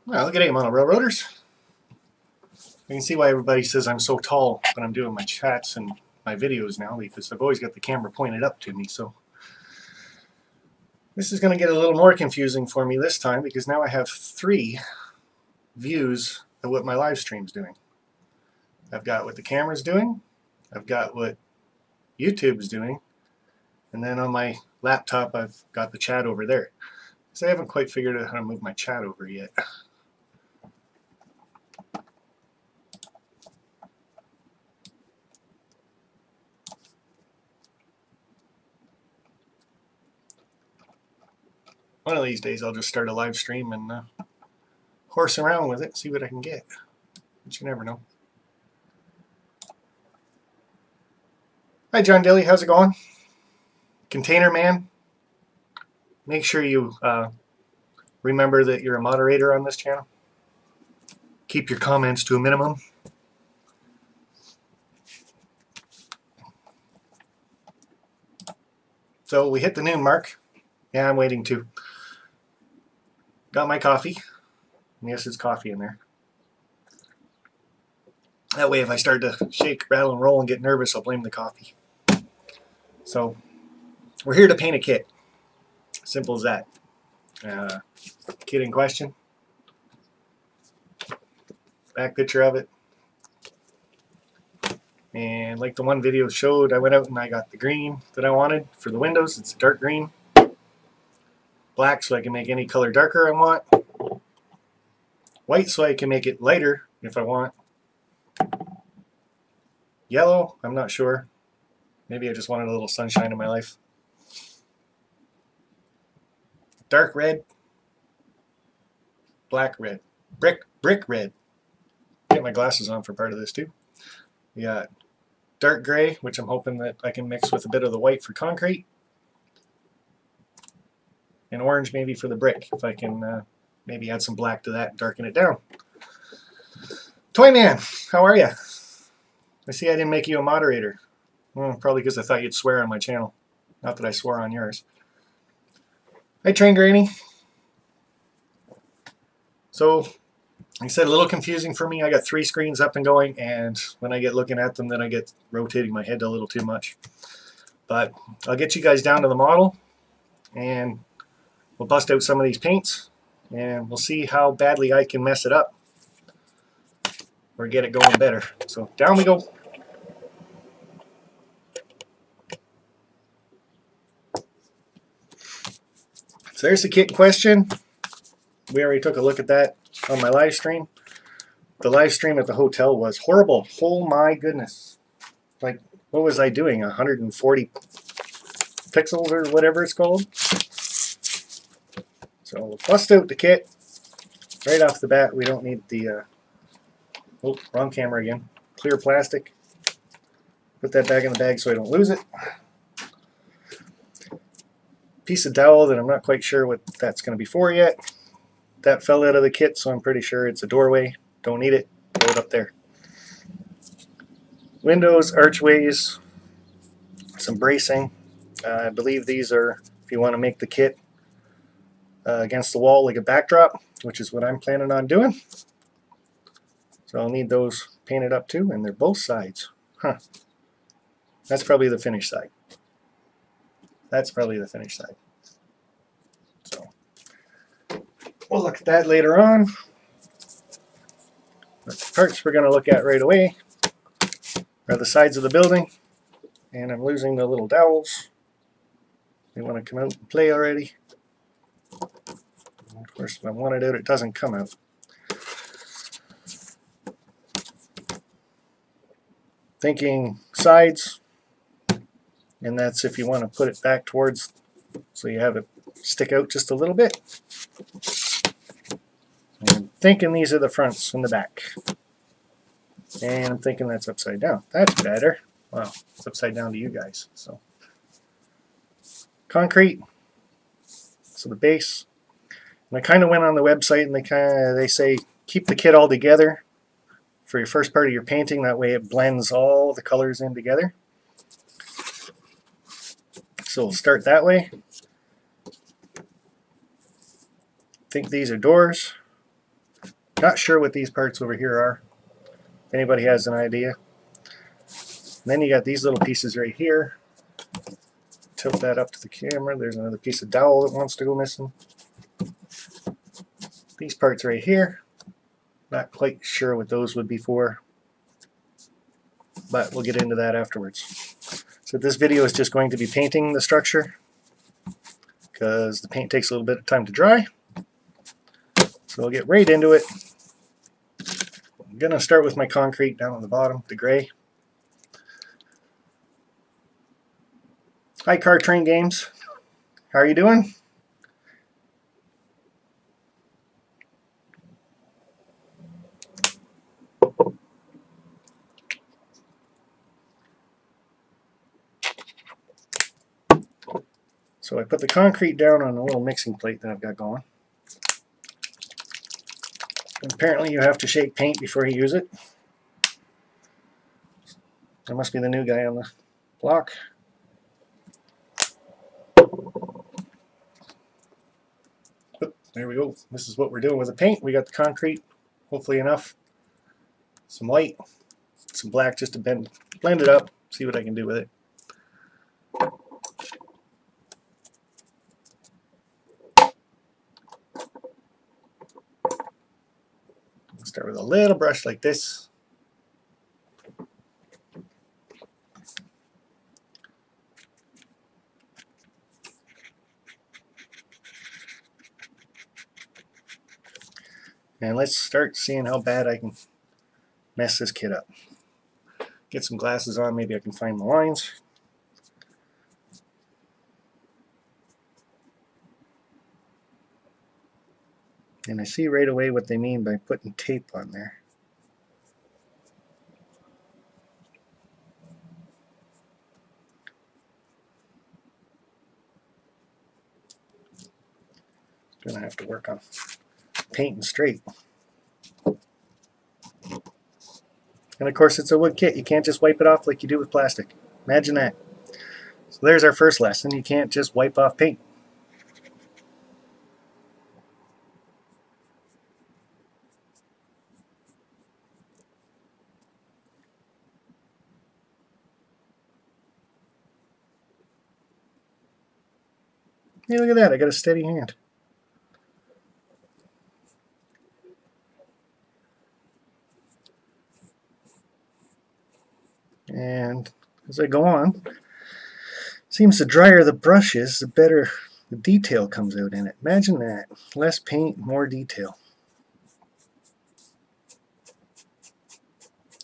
Well, look at 8 Model Railroaders. You can see why everybody says I'm so tall when I'm doing my chats and my videos now, because I've always got the camera pointed up to me. So this is going to get a little more confusing for me this time, because now I have 3 views of what my live stream's doing. I've got what the camera's doing, I've got what YouTube's doing, and then on my laptop I've got the chat over there. So I haven't quite figured out how to move my chat over yet. One of these days I'll just start a live stream and horse around with it, see what I can get. But you never know. Hi John Dilly, how's it going? Container Man, make sure you remember that you're a moderator on this channel. Keep your comments to a minimum. So we hit the noon mark. Yeah, I'm waiting too. Got my coffee. Yes, it's coffee in there. That way if I start to shake, rattle, and roll and get nervous, I'll blame the coffee. So we're here to paint a kit. Simple as that. Kit in question. Back picture of it. And like the one video showed, I went out and I got the green that I wanted for the windows. It's a dark green. Black so I can make any color darker I want. White so I can make it lighter if I want. Yellow, I'm not sure. Maybe I just wanted a little sunshine in my life. Dark red. Black red. Brick red. Get my glasses on for part of this too. We got dark gray, which I'm hoping that I can mix with a bit of the white for concrete. And orange maybe for the brick, if I can maybe add some black to that and darken it down. Toyman, how are you? I see I didn't make you a moderator. Probably because I thought you'd swear on my channel. Not that I swore on yours. Hi, Train Granny. So, like I said, a little confusing for me. I got 3 screens up and going, and when I get looking at them, then I get rotating my head a little too much. But I'll get you guys down to the model, and we'll bust out some of these paints, and we'll see how badly I can mess it up or get it going better. So down we go. So there's the kit question. We already took a look at that on my live stream. The live stream at the hotel was horrible. Oh my goodness. Like, what was I doing? 140 pixels or whatever it's called? So we'll bust out the kit. Right off the bat, we don't need the... oh, wrong camera again. Clear plastic. Put that back in the bag so I don't lose it. Piece of dowel that I'm not quite sure what that's going to be for yet. That fell out of the kit, so I'm pretty sure it's a doorway. Don't need it. Throw it up there. Windows, archways, some bracing. I believe these are, if you want to make the kit against the wall like a backdrop, which is what I'm planning on doing. So I'll need those painted up too, and they're both sides. Huh. That's probably the finished side. That's probably the finished side. So we'll look at that later on. But the parts we're going to look at right away are the sides of the building. And I'm losing the little dowels. They want to come out and play already. Of course, if I want it out, it doesn't come out. Thinking sides, and that's if you want to put it back towards, so you have it stick out just a little bit. And I'm thinking these are the fronts and the back. And I'm thinking that's upside down. That's better. Wow, it's upside down to you guys. So concrete. So the base. And I kind of went on the website and they say keep the kit all together for your first part of your painting. That way it blends all the colors in together. So we'll start that way. I think these are doors. Not sure what these parts over here are. If anybody has an idea. And then you got these little pieces right here. Tilt that up to the camera. There's another piece of dowel that wants to go missing. These parts right here. Not quite sure what those would be for, but we'll get into that afterwards. So this video is just going to be painting the structure because the paint takes a little bit of time to dry. So we'll get right into it. I'm going to start with my concrete down on the bottom, the gray. Hi Car Train Games, how are you doing? So I put the concrete down on a little mixing plate that I've got going. And apparently you have to shake paint before you use it. I must be the new guy on the block. There we go. This is what we're doing with the paint. We got the concrete, hopefully enough. Some white, some black just to blend it up, see what I can do with it. Start with a little brush like this. And let's start seeing how bad I can mess this kit up. Get some glasses on, maybe I can find the lines. And I see right away what they mean by putting tape on there. Gonna have to work on painting straight. And of course it's a wood kit. You can't just wipe it off like you do with plastic. Imagine that. So there's our first lesson. You can't just wipe off paint. Hey, look at that. I got a steady hand. And as I go on, it seems the drier the brush is, the better the detail comes out in it. Imagine that. Less paint, more detail.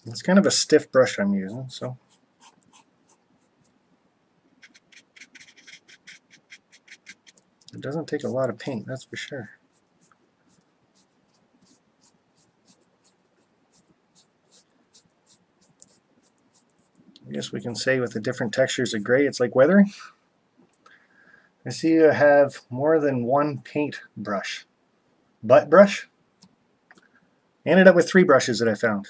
It's kind of a stiff brush I'm using, so it doesn't take a lot of paint, that's for sure. I guess we can say with the different textures of gray, it's like weathering. I see you have more than one paint brush. Butt brush. I ended up with 3 brushes that I found.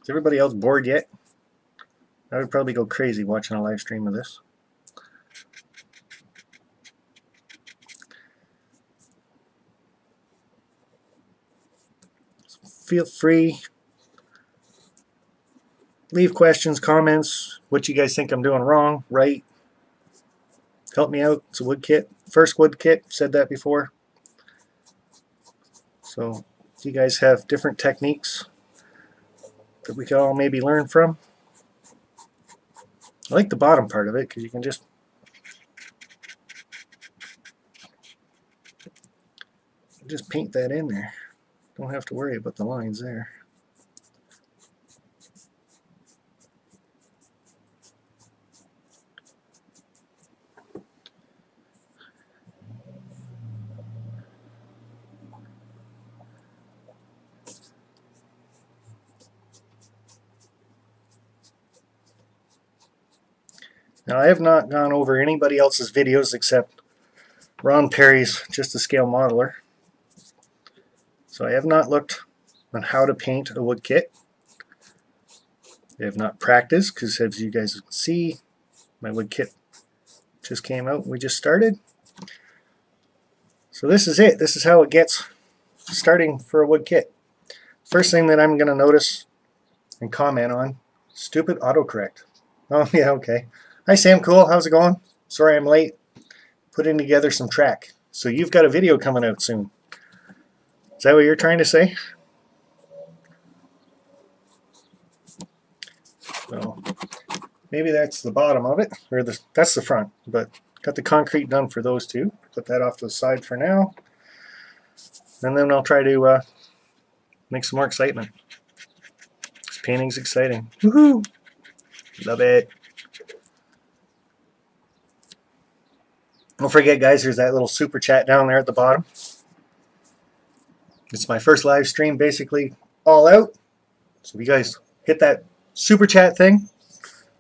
Is everybody else bored yet? I would probably go crazy watching a live stream of this. Feel free. Leave questions, comments, what you guys think I'm doing wrong, right. Help me out. It's a wood kit. First wood kit, said that before. So if you guys have different techniques that we can all maybe learn from. I like the bottom part of it because you can just paint that in there. Don't have to worry about the lines there. Now I have not gone over anybody else's videos except Ron Perry's Just a Scale Modeler. So I have not looked on how to paint a wood kit. I have not practiced because as you guys can see, my wood kit just came out. We just started. So this is it. This is how it gets starting for a wood kit. First thing that I'm going to notice and comment on, stupid autocorrect. Oh yeah, okay. Hi Sam Cool, how's it going? Sorry I'm late. Putting together some track. So you've got a video coming out soon. Is that what you're trying to say? Well, maybe that's the bottom of it, or that's the front, but got the concrete done for those two. Put that off to the side for now. And then I'll try to make some more excitement. This painting's exciting. Woohoo! Love it. Don't forget, guys, there's that little super chat down there at the bottom. It's my first live stream, basically all out. So if you guys hit that super chat thing,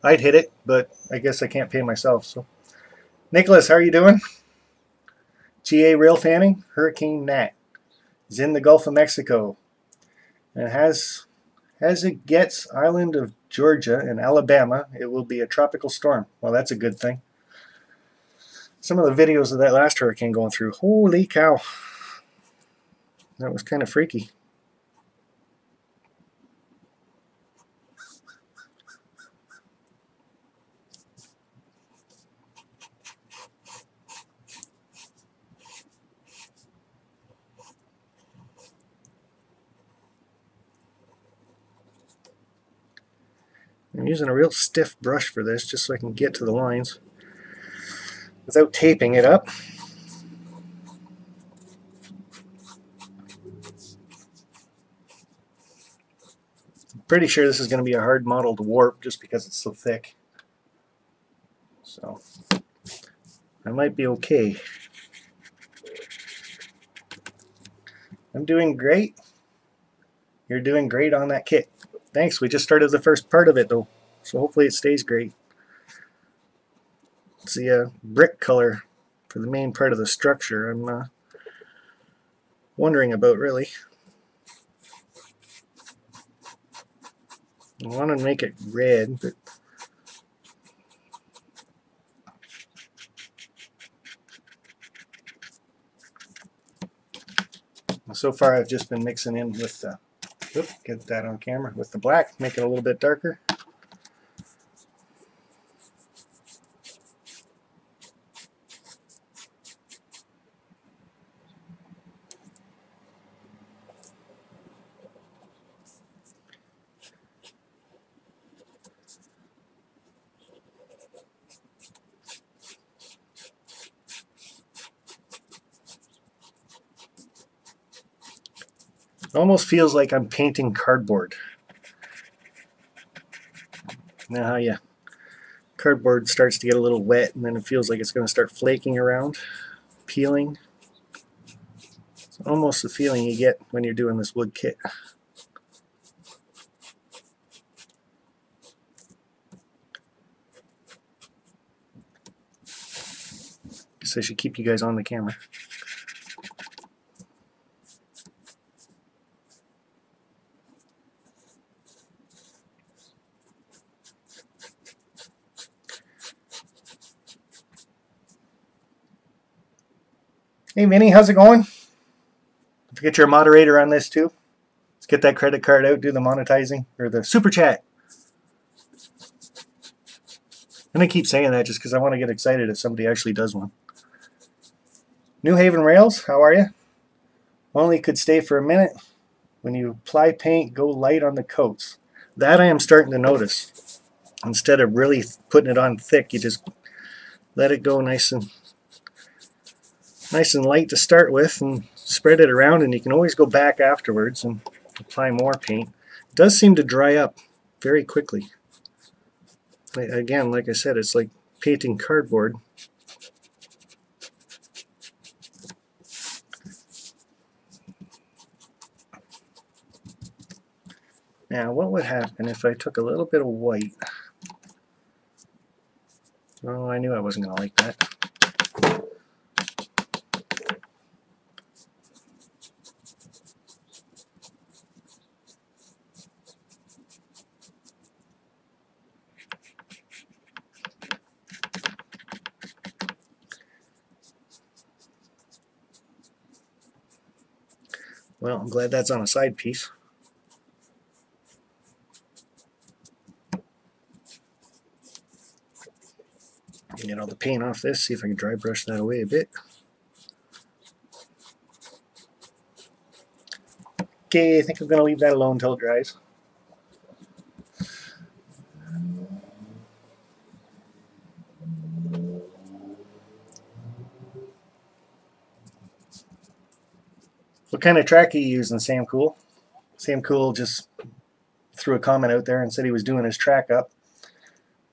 I'd hit it, but I guess I can't pay myself. So, Nicholas, how are you doing? GA Rail Fanning, Hurricane Nat is in the Gulf of Mexico, and as it gets island of Georgia and Alabama, it will be a tropical storm. Well, that's a good thing. Some of the videos of that last hurricane going through, holy cow, that was kind of freaky. I'm using a real stiff brush for this just so I can get to the lines without taping it up. I'm pretty sure this is going to be a hard model to warp just because it's so thick. So I might be okay. I'm doing great. You're doing great on that kit. Thanks. We just started the first part of it though, so hopefully it stays great. It's the brick color for the main part of the structure I'm wondering about, really. I want to make it red, but so far I've just been mixing in with the, get that on camera, with the black, make it a little bit darker. It almost feels like I'm painting cardboard. Now how cardboard starts to get a little wet and then it feels like it's going to start flaking around, peeling. It's almost the feeling you get when you're doing this wood kit. Guess I should keep you guys on the camera. Hey Minnie, how's it going? Don't forget you're a moderator on this too. Let's get that credit card out, do the monetizing, or the super chat. And I keep saying that just because I want to get excited if somebody actually does one. New Haven Rails, how are you? Only could stay for a minute. When you apply paint, go light on the coats. That I am starting to notice. Instead of really putting it on thick, you just let it go nice and light to start with and spread it around, and you can always go back afterwards and apply more paint. It does seem to dry up very quickly. Again, like I said, it's like painting cardboard. Now, what would happen if I took a little bit of white? Oh, I knew I wasn't going to like that. Well, I'm glad that's on a side piece. Get all the paint off this, see if I can dry brush that away a bit. Okay, I think I'm going to leave that alone until it dries. What kind of track are you using, Sam Cool? Sam Cool just threw a comment out there and said he was doing his track up,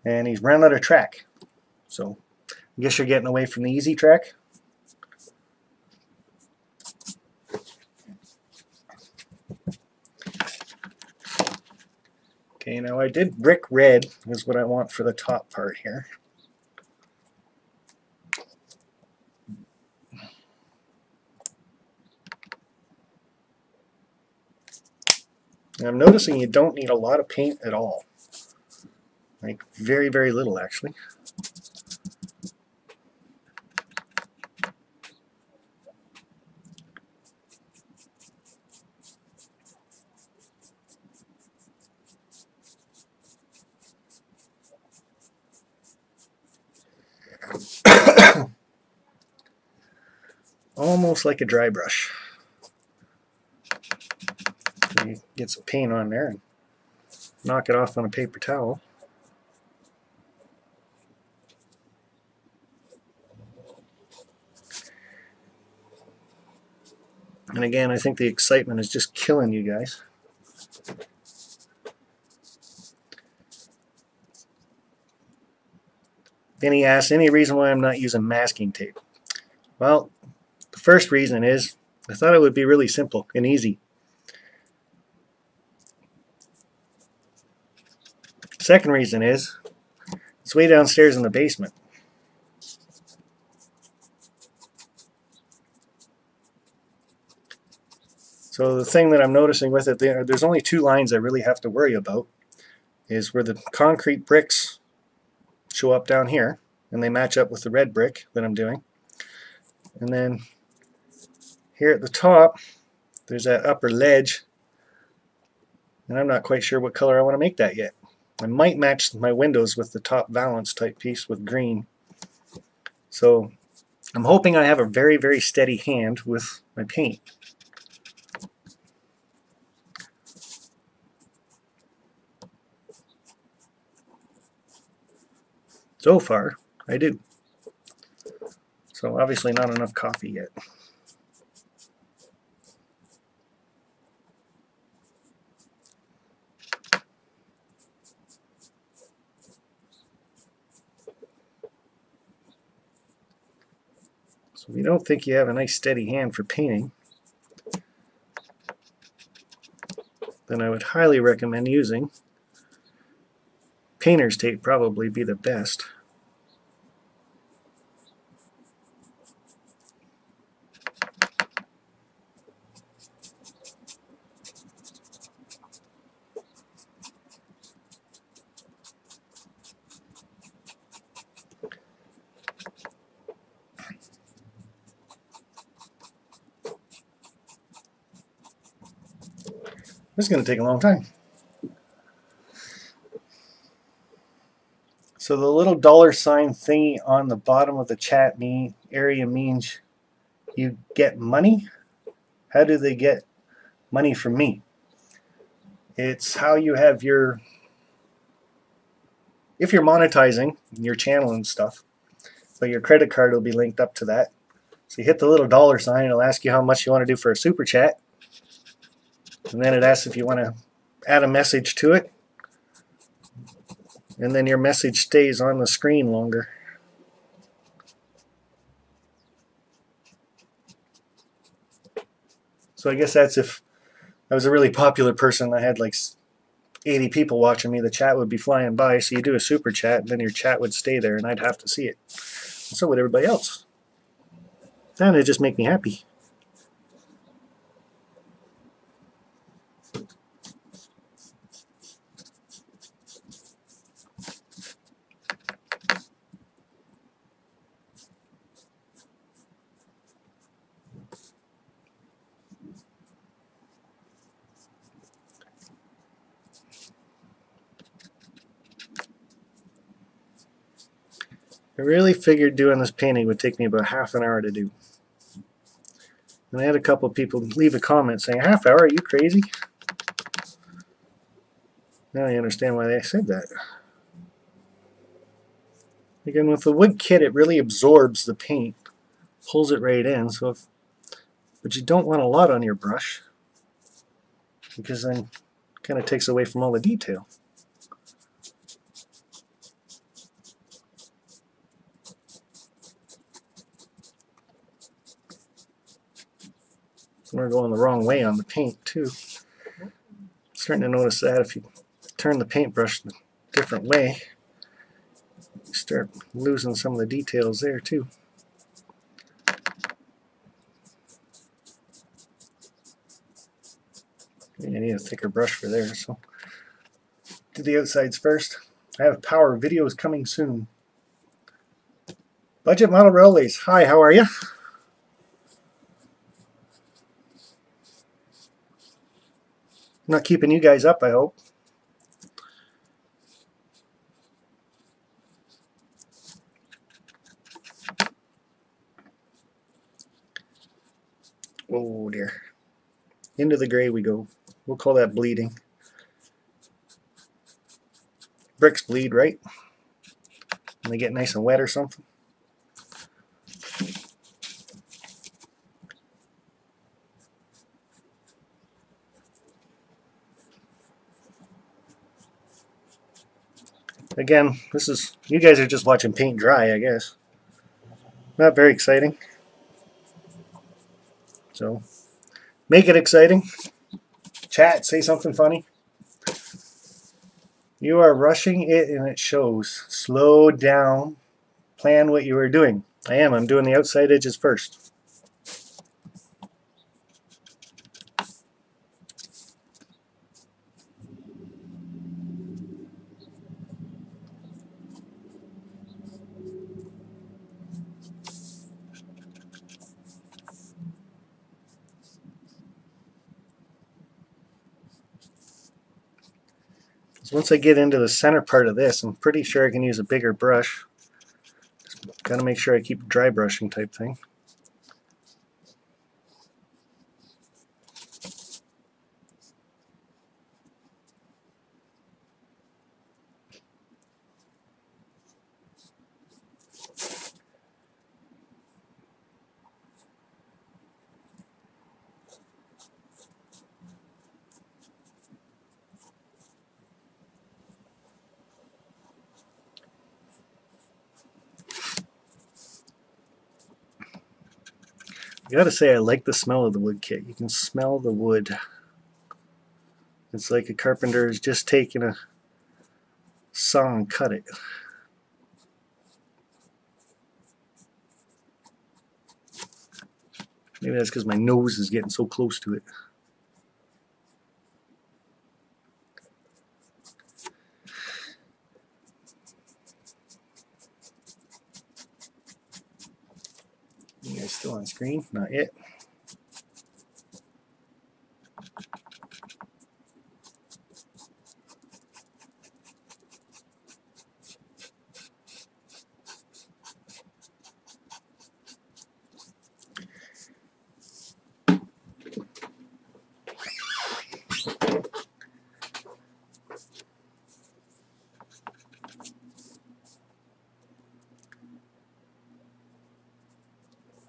and he's run out of track. So I guess you're getting away from the easy track. Okay, now I did brick red is what I want for the top part here. And I'm noticing you don't need a lot of paint at all. Like very, very little actually. Almost like a dry brush. So you get some paint on there and knock it off on a paper towel. And again, I think the excitement is just killing you guys. Then he asks, any reason why I'm not using masking tape? Well, the first reason is I thought it would be really simple and easy. Second reason is it's way downstairs in the basement. So the thing that I'm noticing with it, there's only two lines I really have to worry about, is where the concrete bricks show up down here, and they match up with the red brick that I'm doing. And then here at the top, there's that upper ledge, and I'm not quite sure what color I want to make that yet. I might match my windows with the top valance type piece with green. So I'm hoping I have a very, very steady hand with my paint. So far, I do. So obviously not enough coffee yet. So if you don't think you have a nice steady hand for painting, then I would highly recommend using painter's tape. Probably be the best. This is going to take a long time. So the little $sign thingy on the bottom of the chat area means you get money. How do they get money from me? It's how you have your, if you're monetizing your channel and stuff, so your credit card will be linked up to that. So you hit the little $sign, it'll ask you how much you want to do for a super chat. And then it asks if you want to add a message to it. And then your message stays on the screen longer. So I guess that's if I was a really popular person, I had like 80 people watching me, the chat would be flying by. So you do a super chat, and then your chat would stay there, and I'd have to see it. And so would everybody else. And it'd just make me happy. really figured doing this painting would take me about half an hour to do. And I had a couple of people leave a comment saying, half hour, are you crazy? Now I understand why they said that. Again, with the wood kit, it really absorbs the paint, pulls it right in. But you don't want a lot on your brush, because then it kind of takes away from all the detail. We're going the wrong way on the paint too. Starting to notice that if you turn the paintbrush a different way, you start losing some of the details there too. I need a thicker brush for there, so do the outsides first. I have power videos coming soon. Budget Model Railways. Hi, how are you? Not keeping you guys up, I hope. Oh dear. Into the gray we go. We'll call that bleeding. Bricks bleed, right? When they get nice and wet or something. Again, this is, you guys are just watching paint dry, I guess. Not very exciting. So, make it exciting. Chat, say something funny. You are rushing it and it shows. Slow down. Plan what you are doing. I am. I'm doing the outside edges first. So once I get into the center part of this, I'm pretty sure I can use a bigger brush. Just gotta make sure I keep dry brushing type thing. I gotta say I like the smell of the wood kit. You can smell the wood. It's like a carpenter is just taking a saw and cut it. Maybe that's because my nose is getting so close to it. You guys still on screen? Not yet.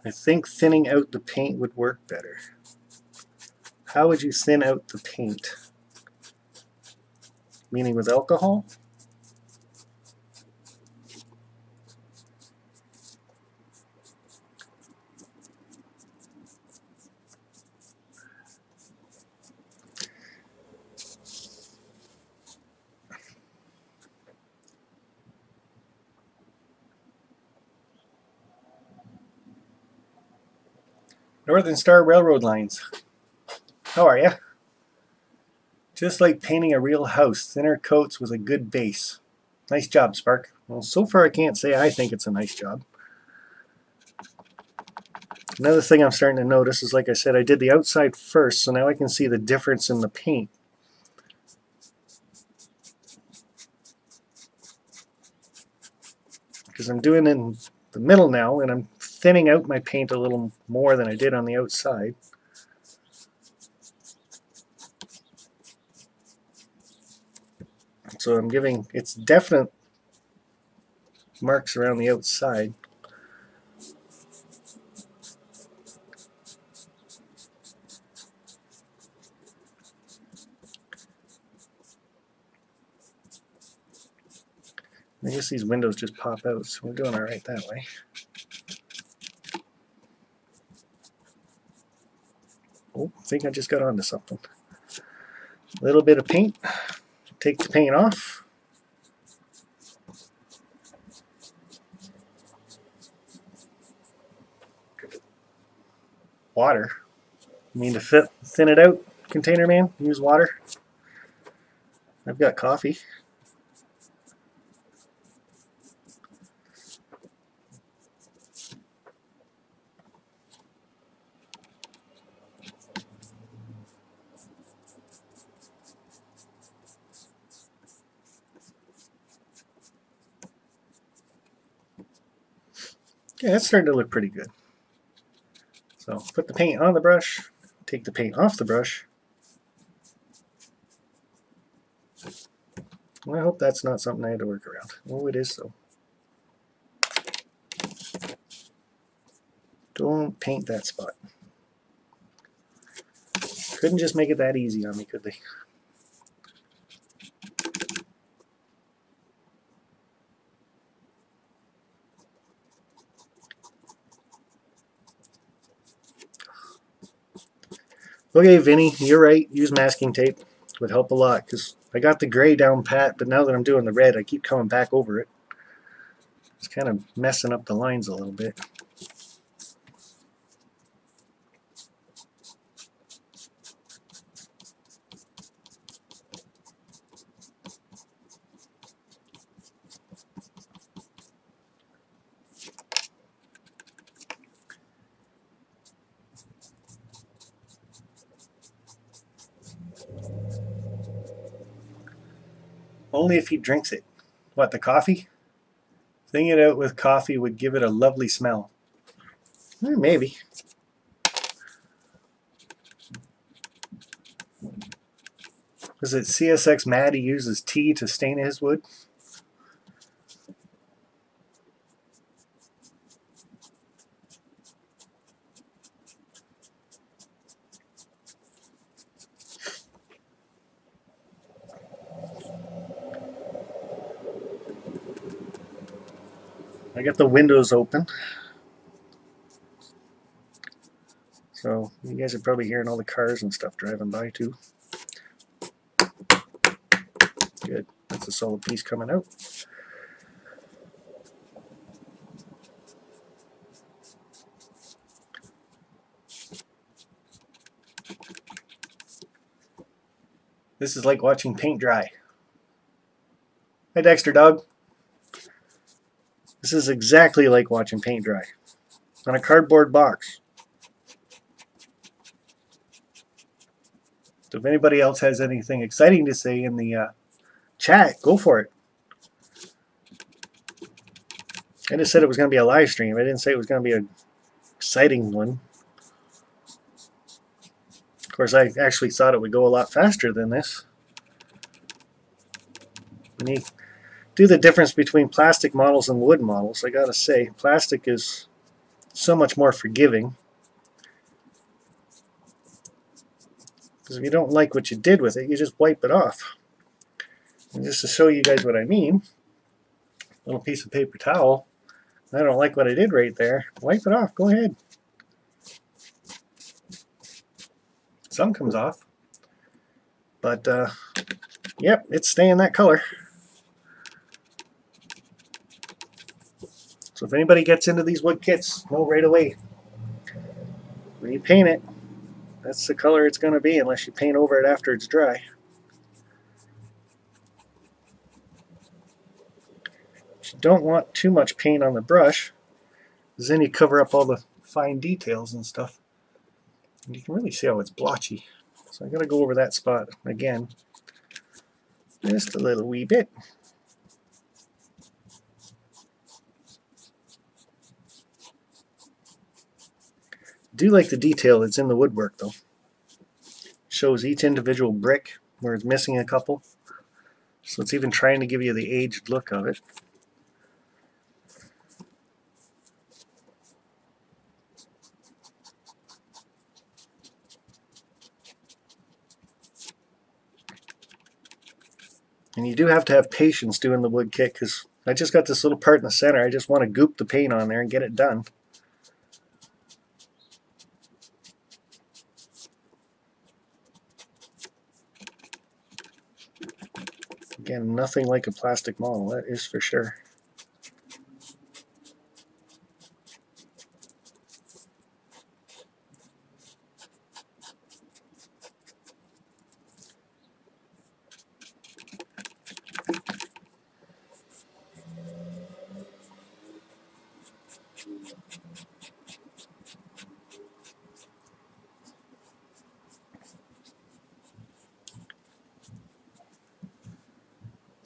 I think thinning out the paint would work better. How would you thin out the paint? Meaning with alcohol? Northern Star Railroad lines. How are you? Just like painting a real house, thinner coats with a good base. Nice job, Spark. Well, so far I can't say I think it's a nice job. Another thing I'm starting to notice is, like I said, I did the outside first, so now I can see the difference in the paint. because I'm doing it in the middle now, and I'm thinning out my paint a little more than I did on the outside. So I'm giving it's definite marks around the outside. I guess these windows just pop out, so we're doing all right that way. Oh, I think I just got onto something. A little bit of paint. Take the paint off. Water. You mean to thin it out, container man? Use water. I've got coffee. Yeah, that's starting to look pretty good. So put the paint on the brush, take the paint off the brush. Well, I hope that's not something I had to work around. Oh, it is so. Don't paint that spot. Couldn't just make it that easy on me, could they? Okay, Vinny, you're right. Use masking tape. Would help a lot, because I got the gray down pat, but now that I'm doing the red, I keep coming back over it. It's kind of messing up the lines a little bit. Only if he drinks it. What, the coffee? Thinning it out with coffee would give it a lovely smell. Maybe. Is it CSX Maddie uses tea to stain his wood? I got the windows open. So you guys are probably hearing all the cars and stuff driving by too. Good. That's a solid piece coming out. This is like watching paint dry. Hey Dexter dog. This is exactly like watching paint dry on a cardboard box. So if anybody else has anything exciting to say in the chat, go for it. I just said it was going to be a live stream. I didn't say it was going to be an exciting one. Of course, I actually thought it would go a lot faster than this. When you do the difference between plastic models and wood models, I gotta say, plastic is so much more forgiving. Because if you don't like what you did with it, you just wipe it off. And just to show you guys what I mean, a little piece of paper towel. I don't like what I did right there. Wipe it off. Go ahead. Some comes off. But, yep, it's staying that color. So if anybody gets into these wood kits, know right away. When you paint it, that's the color it's going to be unless you paint over it after it's dry. But you don't want too much paint on the brush, because then you cover up all the fine details and stuff. And you can really see how it's blotchy. So I'm going to go over that spot again. Just a little wee bit. do like the detail that's in the woodwork though. Shows each individual brick where it's missing a couple. So it's even trying to give you the aged look of it. And you do have to have patience doing the wood kit, because I just got this little part in the center. I just want to goop the paint on there and get it done. Again, nothing like a plastic model, that is for sure.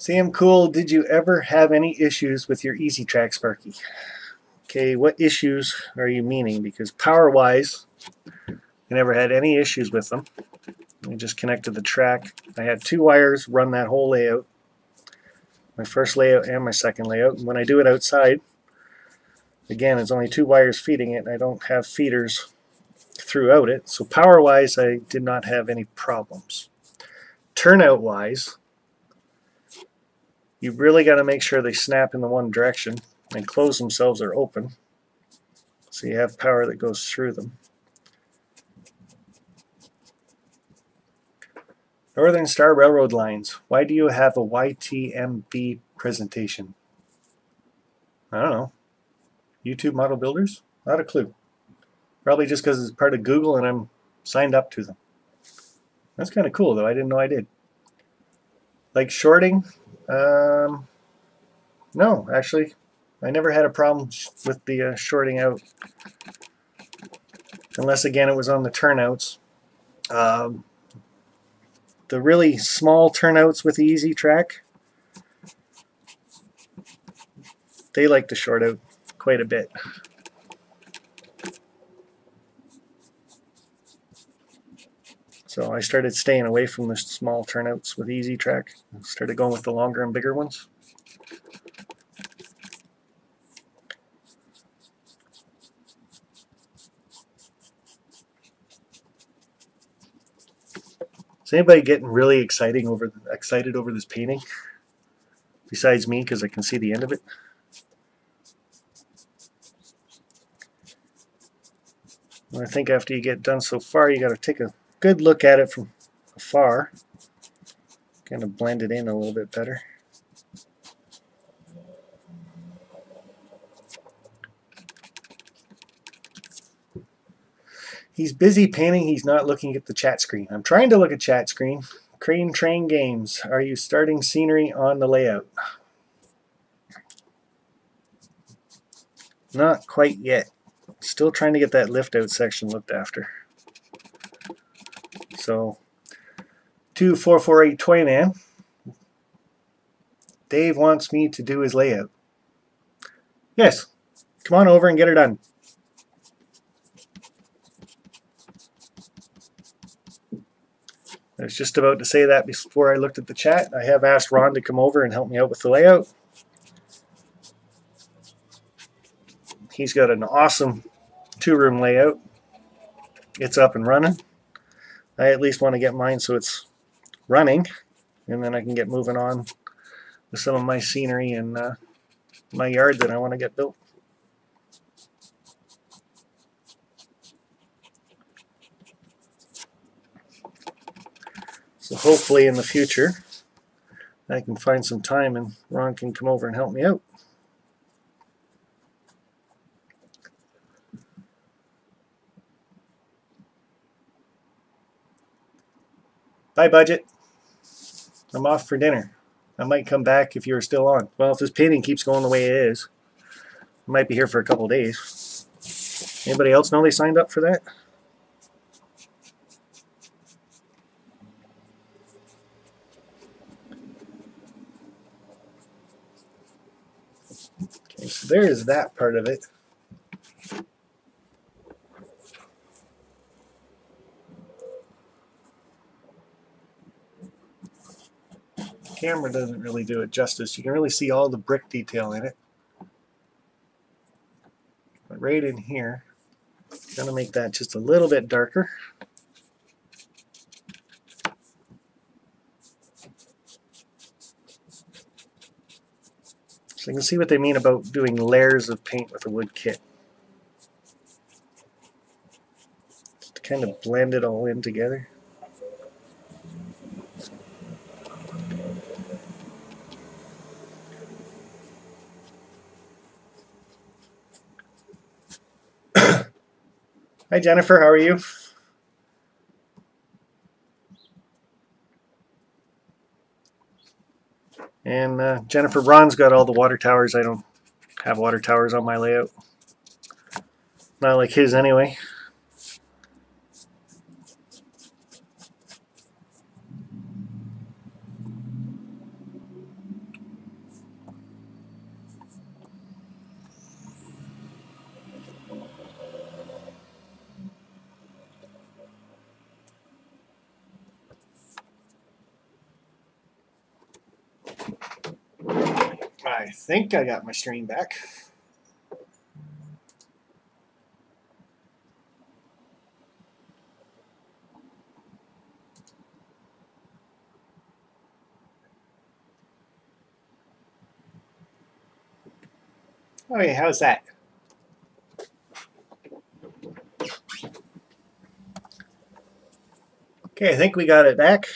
Sam Cool, did you ever have any issues with your EZ Track, Sparky? Okay, what issues are you meaning? Because power-wise, I never had any issues with them. I just connected the track. I had 2 wires run that whole layout. My first layout and my second layout. And when I do it outside, again, it's only 2 wires feeding it. I don't have feeders throughout it. So power-wise, I did not have any problems. Turnout-wise, you really got to make sure they snap in the one direction and close themselves or open, so you have power that goes through them. Northern Star Railroad lines. Why do you have a YTMB presentation? I don't know. YouTube Model Builders? Not a clue. Probably just because it's part of Google and I'm signed up to them. That's kind of cool though. I didn't know I did. Like shorting? No, actually. I never had a problem with the shorting out. Unless again it was on the turnouts. The really small turnouts with the EZ Track, they like to short out quite a bit. So I started staying away from the small turnouts with EZ Track. Started going with the longer and bigger ones. Is anybody getting really excited over this painting? Besides me, because I can see the end of it. I think after you get done so far, you got to take a good look at it from afar. Kind of blend it in a little bit better. He's busy painting. He's not looking at the chat screen. I'm trying to look at chat screen. Crane Train Games. Are you starting scenery on the layout? Not quite yet. Still trying to get that lift out section looked after. So, 2448 Toyman. Dave wants me to do his layout. Yes. Come on over and get her done. I was just about to say that before I looked at the chat. I have asked Ron to come over and help me out with the layout. He's got an awesome 2-room layout. It's up and running. I at least want to get mine so it's running, and then I can get moving on with some of my scenery and my yard that I want to get built. So hopefully in the future I can find some time and Ron can come over and help me out. Bye, Budget. I'm off for dinner. I might come back if you're still on. Well, if this painting keeps going the way it is, I might be here for a couple of days. Anybody else know they signed up for that? Okay, so there is that part of it. camera doesn't really do it justice. You can really see all the brick detail in it. But right in here, I'm going to make that just a little bit darker. So you can see what they mean about doing layers of paint with a wood kit. Just to kind of blend it all in together. Hi Jennifer, how are you? And Jennifer Braun's got all the water towers. I don't have water towers on my layout. Not like his anyway. I think I got my stream back. Okay, how's that? Okay, I think we got it back.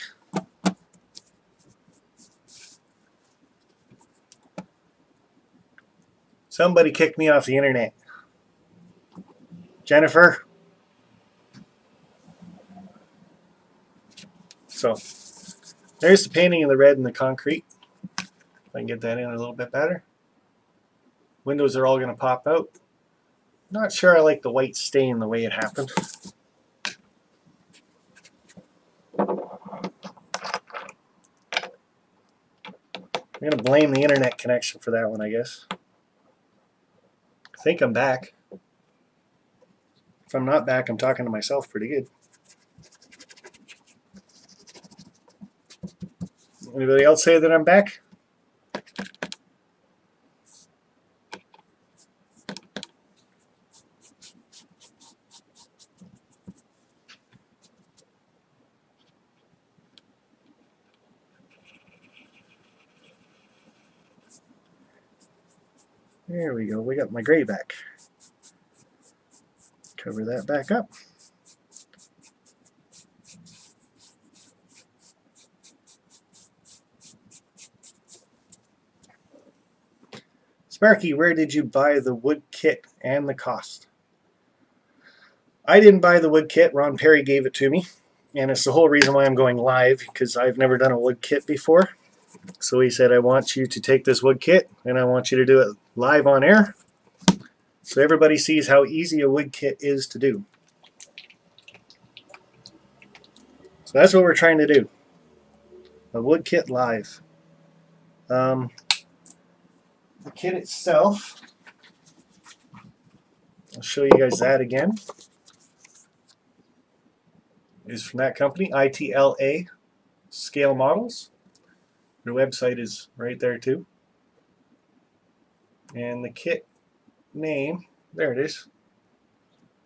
Somebody kicked me off the internet. Jennifer? So, there's the painting of the red and the concrete. If I can get that in a little bit better. Windows are all going to pop out. Not sure I like the white stain the way it happened. I'm going to blame the internet connection for that one, I guess. I think I'm back. If I'm not back, I'm talking to myself pretty good. Anybody else say that I'm back? There we go. We got my gray back. Cover that back up. Sparky, where did you buy the wood kit and the cost? I didn't buy the wood kit. Ron Perry gave it to me. And it's the whole reason why I'm going live, because I've never done a wood kit before. So he said, I want you to take this wood kit and I want you to do it live on air so everybody sees how easy a wood kit is to do. So that's what we're trying to do. A wood kit live. The kit itself, I'll show you guys that again, is from that company, ITLA Scale Models. Their website is right there too. And the kit name, there it is,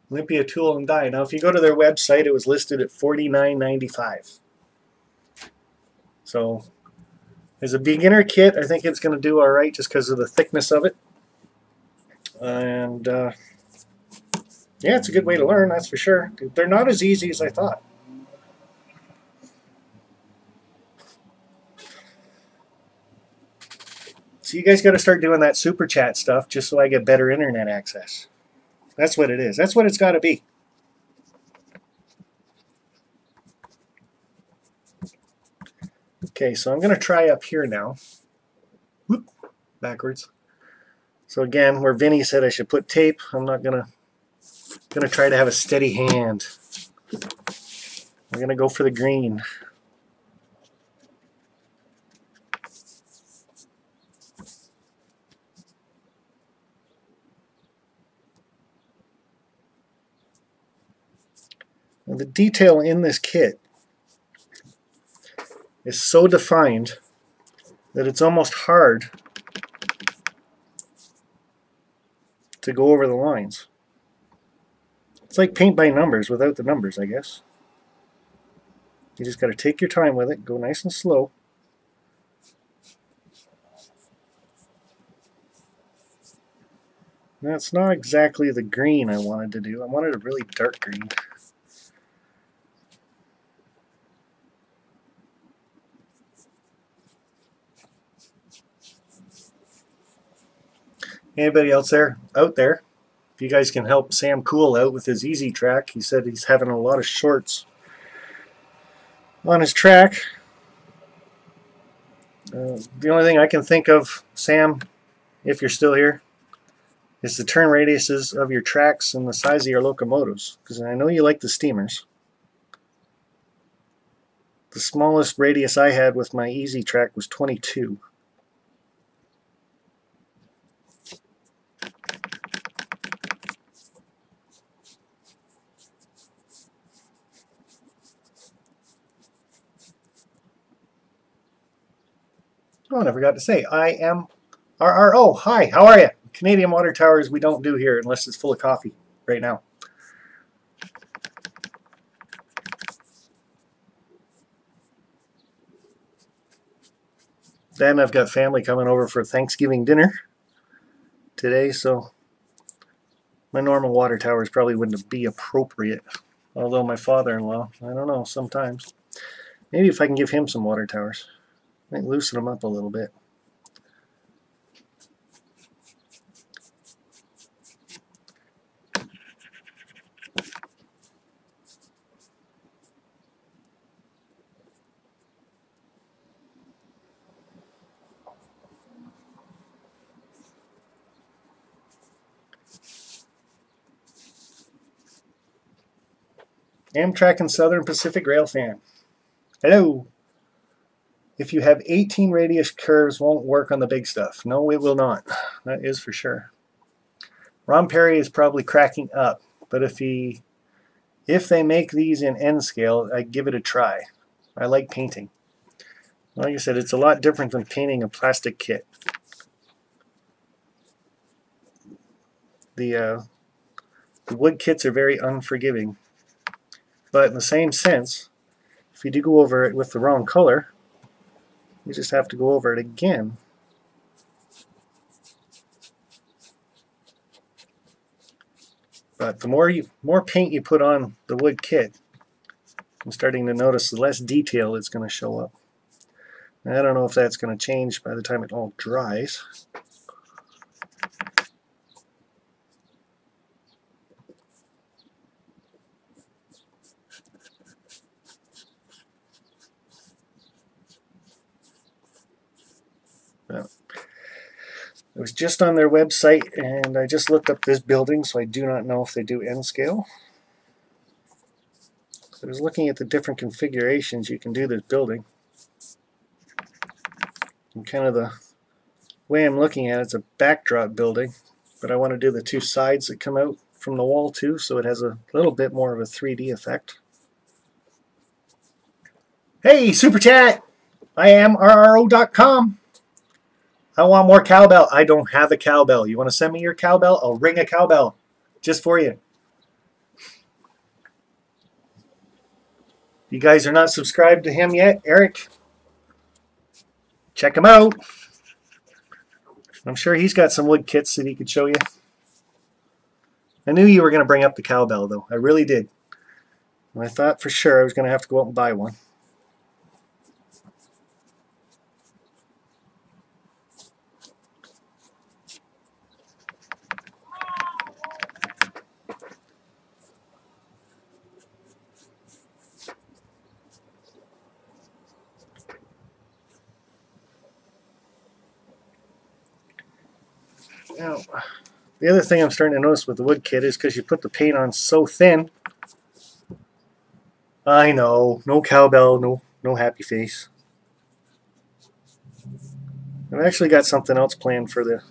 Olympia Tool and Die. Now if you go to their website, it was listed at $49.95. So as a beginner kit, I think it's going to do alright just because of the thickness of it. And yeah, it's a good way to learn, that's for sure. They're not as easy as I thought. So you guys got to start doing that super chat stuff just so I get better internet access. That's what it is. That's what it's got to be. Okay, so I'm going to try up here now. Whoop, backwards. So again, where Vinny said I should put tape, I'm not going to try to have a steady hand. I'm going to go for the green. Now, the detail in this kit is so defined that it's almost hard to go over the lines. It's like paint by numbers without the numbers, I guess. You just got to take your time with it, go nice and slow. That's not exactly the green I wanted to do. I wanted a really dark green. Anybody else out there, if you guys can help Sam Cool out with his Easy Track, he said he's having a lot of shorts on his track. The only thing I can think of, Sam, if you're still here, is the turn radiuses of your tracks and the size of your locomotives, because I know you like the steamers. The smallest radius I had with my Easy Track was 22. Oh, I never got to say, I am RRO. Hi, how are you? Canadian water towers we don't do here unless it's full of coffee right now. Then I've got family coming over for Thanksgiving dinner today, so my normal water towers probably wouldn't be appropriate. Although my father-in-law, I don't know, sometimes. Maybe if I can give him some water towers, might loosen them up a little bit. Amtrak and Southern Pacific Rail fan. Hello. If you have 18 radius curves, won't work on the big stuff. No, it will not. That is for sure. Ron Perry is probably cracking up, but if they make these in N scale, I'd give it a try. I like painting. Like I said, it's a lot different than painting a plastic kit. The wood kits are very unforgiving. But in the same sense, if you do go over it with the wrong color, you just have to go over it again. But the more paint you put on the wood kit, I'm starting to notice the less detail it's going to show up. And I don't know if that's going to change by the time it all dries. It was just on their website, and I just looked up this building, so I do not know if they do N scale. So I was looking at the different configurations you can do this building. And kind of the way I'm looking at it, it's a backdrop building, but I want to do the two sides that come out from the wall too, so it has a little bit more of a 3D effect. Hey, Super Chat! I am RRO.com. I want more cowbell. I don't have a cowbell. You want to send me your cowbell? I'll ring a cowbell just for you. You guys are not subscribed to him yet, Eric? Check him out. I'm sure he's got some wood kits that he could show you. I knew you were going to bring up the cowbell, though. I really did. And I thought for sure I was going to have to go out and buy one. Now, the other thing I'm starting to notice with the wood kit is because you put the paint on so thin. I know, no cowbell, no happy face. I've actually got something else planned for the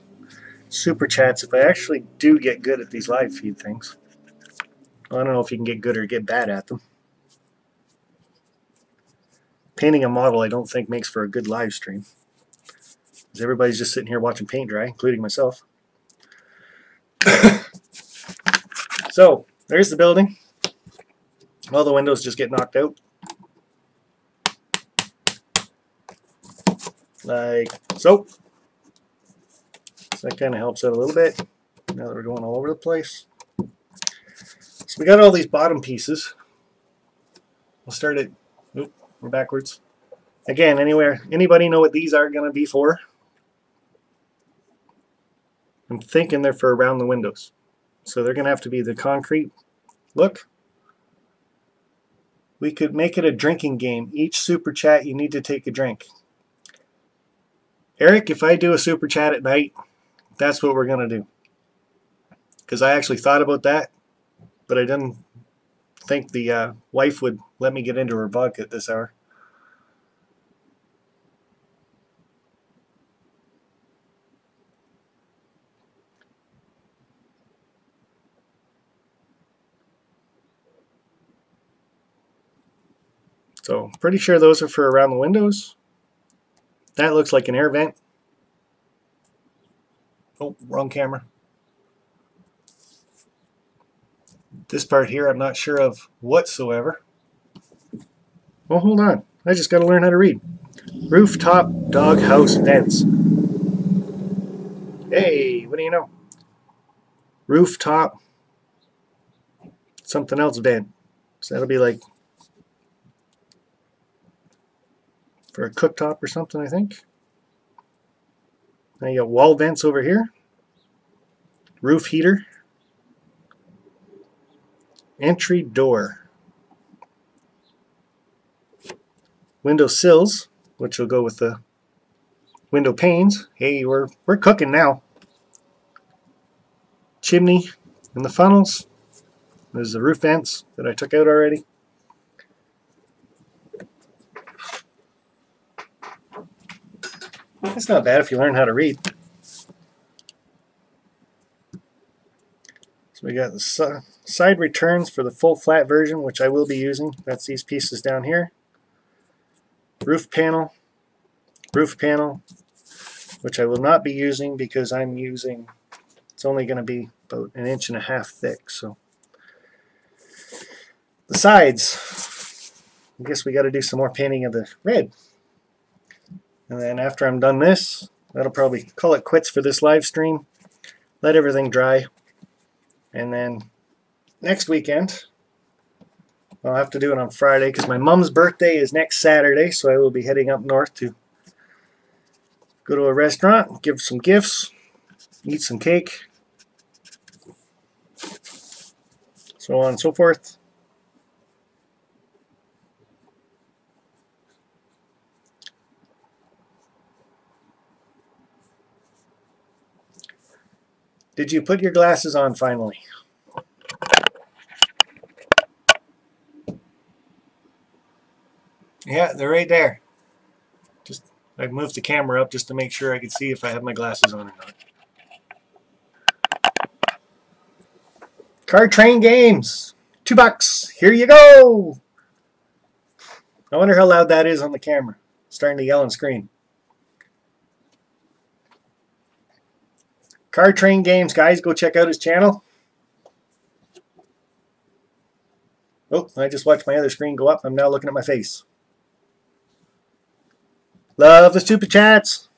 Super Chats if I actually do get good at these live feed things. Well, I don't know if you can get good or get bad at them. Painting a model I don't think makes for a good live stream. because everybody's just sitting here watching paint dry, including myself. So there's the building. All the windows just get knocked out, like so. So that kind of helps out a little bit now that we're going all over the place. So we got all these bottom pieces. We'll start at, oop, we're backwards. Again, anybody know what these are going to be for? I'm thinking they're for around the windows. So they're going to have to be the concrete look. We could make it a drinking game. Each super chat, you need to take a drink. Eric, if I do a super chat at night, that's what we're going to do. Because I actually thought about that, but I didn't think the wife would let me get into her vodka at this hour. So pretty sure those are for around the windows. That looks like an air vent. Oh, wrong camera. This part here I'm not sure of whatsoever. Oh, hold on. I just got to learn how to read. Rooftop doghouse vents. Hey, what do you know? Rooftop something else vent. So that'll be like for a cooktop or something, I think. Now you got wall vents over here. Roof heater. Entry door. Window sills, which will go with the window panes. Hey, we're cooking now. Chimney and the funnels. There's the roof vents that I took out already. It's not bad if you learn how to read. So we got the side returns for the full flat version, which I will be using. That's these pieces down here. Roof panel, which I will not be using because I'm using, it's only going to be about 1.5 inches thick. So the sides, I guess we got to do some more painting of the red. And then after I'm done this, that'll probably call it quits for this live stream. Let everything dry. And then next weekend, I'll have to do it on Friday because my mom's birthday is next Saturday, so I will be heading up north to go to a restaurant, give some gifts, eat some cake, so on and so forth. Did you put your glasses on finally? Yeah, they're right there. Just I moved the camera up just to make sure I could see if I have my glasses on or not. Card Train Games, $2. Here you go. I wonder how loud that is on the camera. Starting to yell and scream. Card Train Games, guys, go check out his channel. Oh, I just watched my other screen go up. I'm now looking at my face. Love the super chats.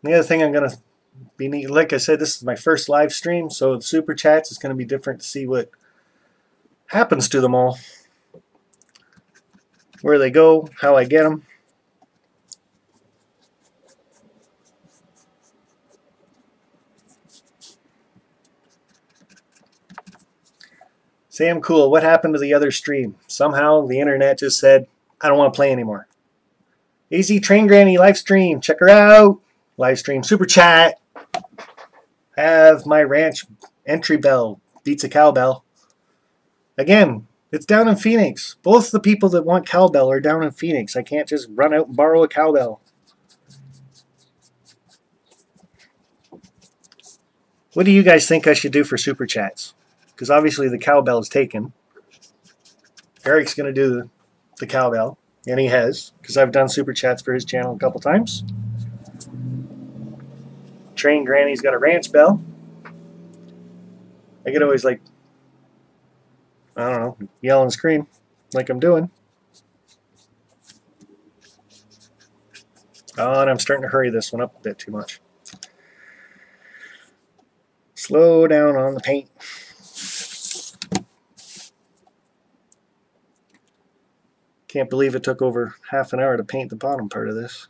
The other thing I'm going to be neat, like I said, this is my first live stream, so the super chats is going to be different to see what happens to them all. Where they go, how I get them. Sam Cool, what happened to the other stream? Somehow the internet just said, I don't want to play anymore. AZ Train Granny live stream, check her out. Live stream, super chat. Have my ranch entry bell, beats a cowbell. Again, it's down in Phoenix. Both the people that want cowbell are down in Phoenix. I can't just run out and borrow a cowbell. What do you guys think I should do for super chats? Because obviously the cowbell is taken. Eric's going to do the cowbell, and he has, because I've done super chats for his channel a couple times. train granny's got a ranch bell. I could always, like, I don't know, yell and scream like I'm doing. Oh, and I'm starting to hurry this one up a bit too much. Slow down on the paint. Can't believe it took over half an hour to paint the bottom part of this.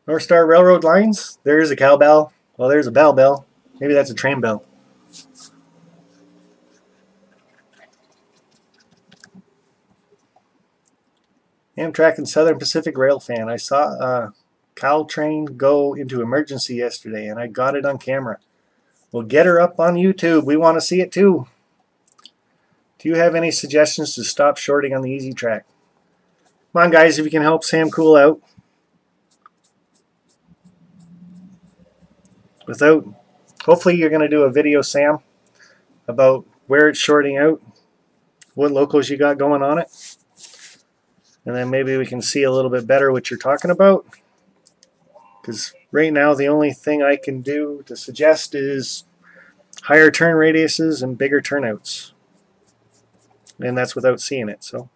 North Star Railroad lines. There's a cowbell. Well, there's a bell. Maybe that's a train bell. Amtrak and Southern Pacific Rail fan. I saw a Caltrain go into emergency yesterday, and I got it on camera. We'll get her up on YouTube. We want to see it too. Do you have any suggestions to stop shorting on the Easy Track? Come on, guys, if you can help Sam Cool out. Hopefully you're going to do a video, Sam, about where it's shorting out, what locos you got going on it, and then maybe we can see a little bit better what you're talking about. Because right now the only thing I can do to suggest is higher turn radiuses and bigger turnouts. And that's without seeing it. So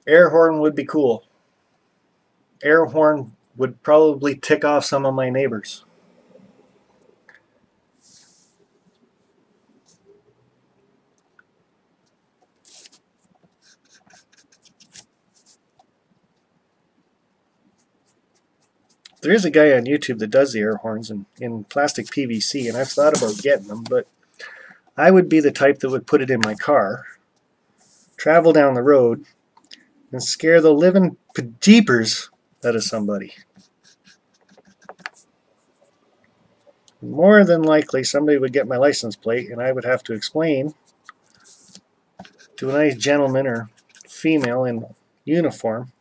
air horn would be cool. Air horn would probably tick off some of my neighbors. There is a guy on YouTube that does the air horns in plastic PVC, and I've thought about getting them, but I would be the type that would put it in my car, travel down the road, and scare the living jeepers out of somebody. More than likely, somebody would get my license plate, and I would have to explain to a nice gentleman or female in uniform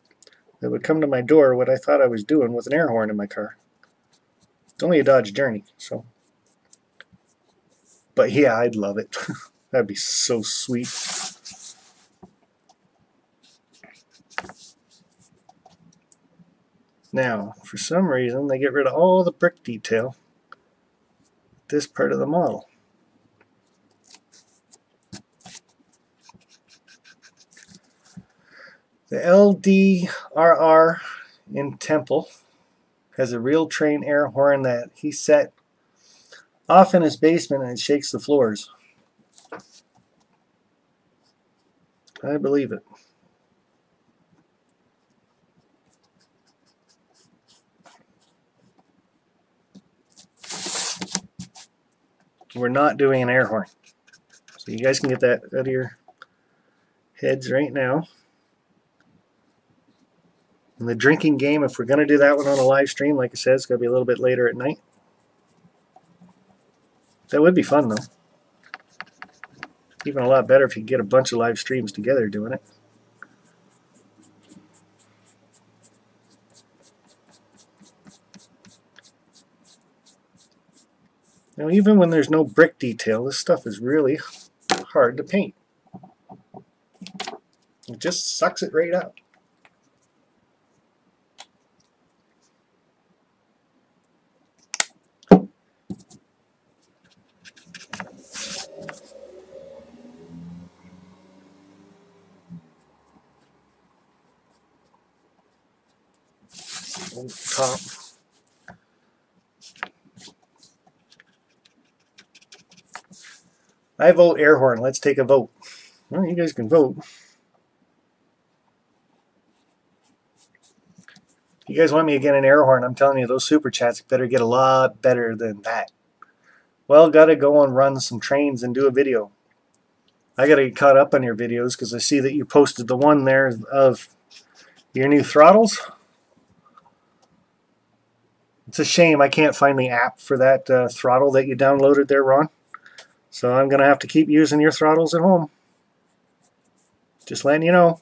that would come to my door what I thought I was doing with an air horn in my car. It's only a Dodge Journey, so. But yeah, I'd love it. That'd be so sweet. Now, for some reason, they get rid of all the brick detail this part of the model. The LDRR in Temple has a real train air horn that he set off in his basement and it shakes the floors. I believe it. We're not doing an air horn. So you guys can get that out of your heads right now. And the drinking game, if we're going to do that one on a live stream, like I said, it's going to be a little bit later at night. That would be fun, though. Even a lot better if you get a bunch of live streams together doing it. Now, even when there's no brick detail, this stuff is really hard to paint. It just sucks it right up. Top. I vote air horn. Let's take a vote. Well, you guys can vote. If you guys want me to get an air horn, I'm telling you, those super chats better get a lot better than that. Well, gotta go and run some trains and do a video. I gotta get caught up on your videos because I see that you posted the one there of your new throttles. It's a shame I can't find the app for that throttle that you downloaded there, Ron. So I'm going to have to keep using your throttles at home. Just letting you know.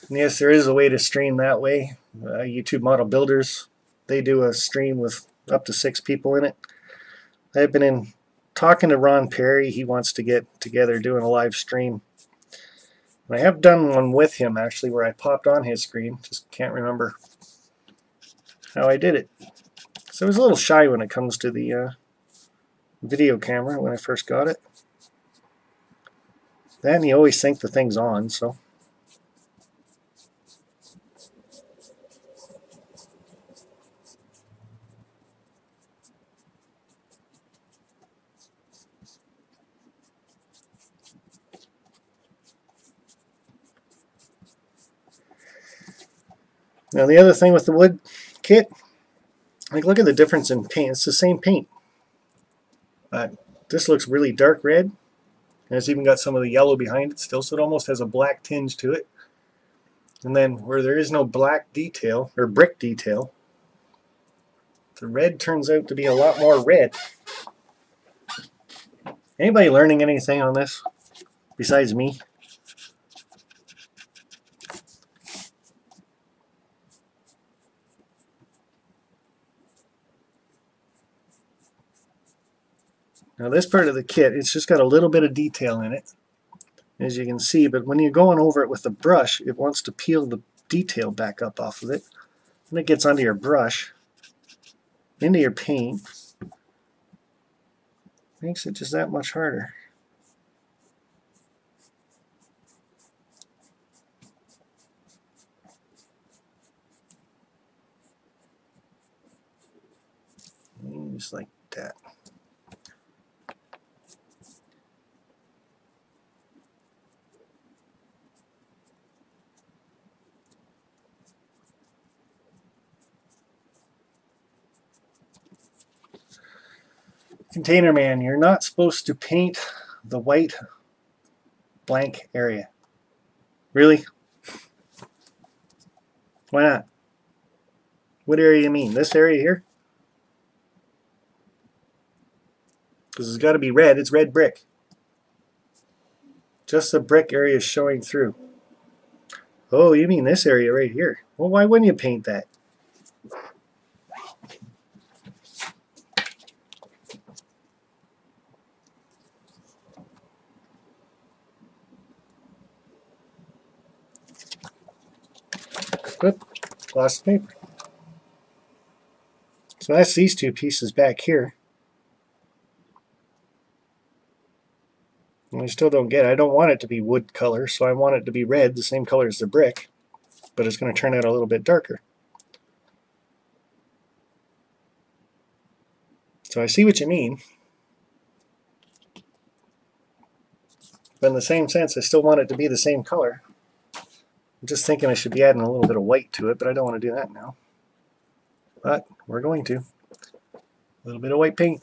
And yes, there is a way to stream that way. YouTube Model Builders, they do a stream with up to 6 people in it. I've been talking to Ron Perry. He wants to get together doing a live stream. And I have done one with him, actually, where I popped on his screen. Just can't remember how I did it. So I was a little shy when it comes to the video camera when I first got it. Then you always think the thing's on, so. Now the other thing with the wood kit, like look at the difference in paint. It's the same paint. This looks really dark red. And it's even got some of the yellow behind it still, so it almost has a black tinge to it. And then where there is no black detail, or brick detail, the red turns out to be a lot more red. Anybody learning anything on this besides me? Now this part of the kit, it's just got a little bit of detail in it, as you can see, but when you're going over it with the brush, it wants to peel the detail back up off of it. And it gets onto your brush, into your paint. Makes it just that much harder. Just like that. Container Man, you're not supposed to paint the white blank area. Really? Why not? What area you mean? This area here? Because it's got to be red. It's red brick. Just the brick area is showing through. Oh, you mean this area right here. Well, why wouldn't you paint that? Oop, lost the paper. So that's these two pieces back here. And I still don't get it. I don't want it to be wood color, so I want it to be red, the same color as the brick, but it's going to turn out a little bit darker. So I see what you mean. But in the same sense, I still want it to be the same color. I'm just thinking I should be adding a little bit of white to it, but I don't want to do that now. But we're going to. A little bit of white paint.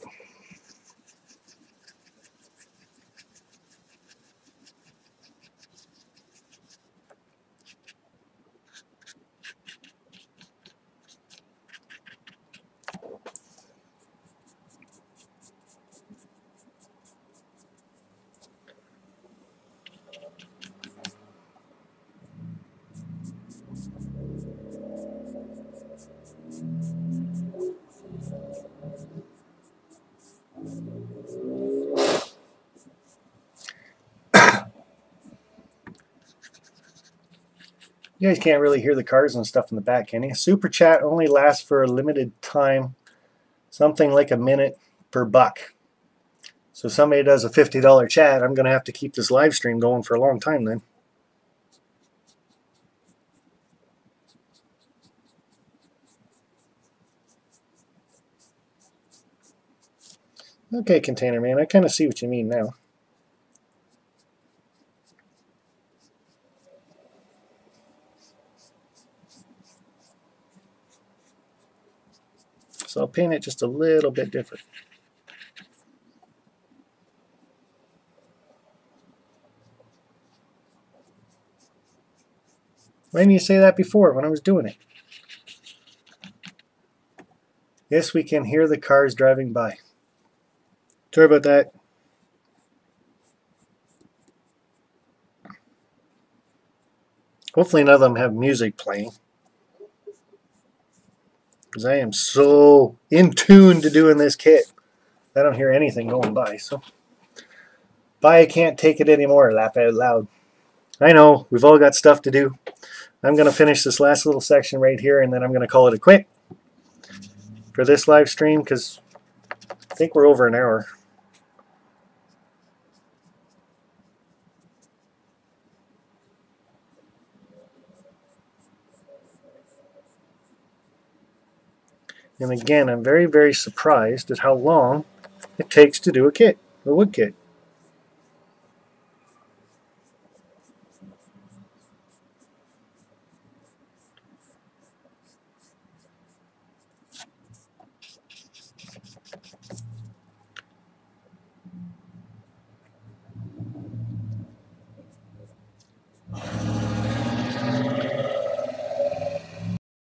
You guys can't really hear the cars and stuff in the back, can you? Super Chat only lasts for a limited time, something like a minute per buck. So if somebody does a $50 chat, I'm going to have to keep this live stream going for a long time then. Okay, Container Man, I kind of see what you mean now. So I'll paint it just a little bit different. Why didn't you say that before when I was doing it? Yes, we can hear the cars driving by. Sorry about that. Hopefully none of them have music playing, because I am so in tune to doing this kit. I don't hear anything going by, so bye, I can't take it anymore. Laugh out loud. I know, we've all got stuff to do. I'm going to finish this last little section right here, and then I'm going to call it a quit for this live stream, because I think we're over an hour. And again, I'm very, very surprised at how long it takes to do a kit, a wood kit.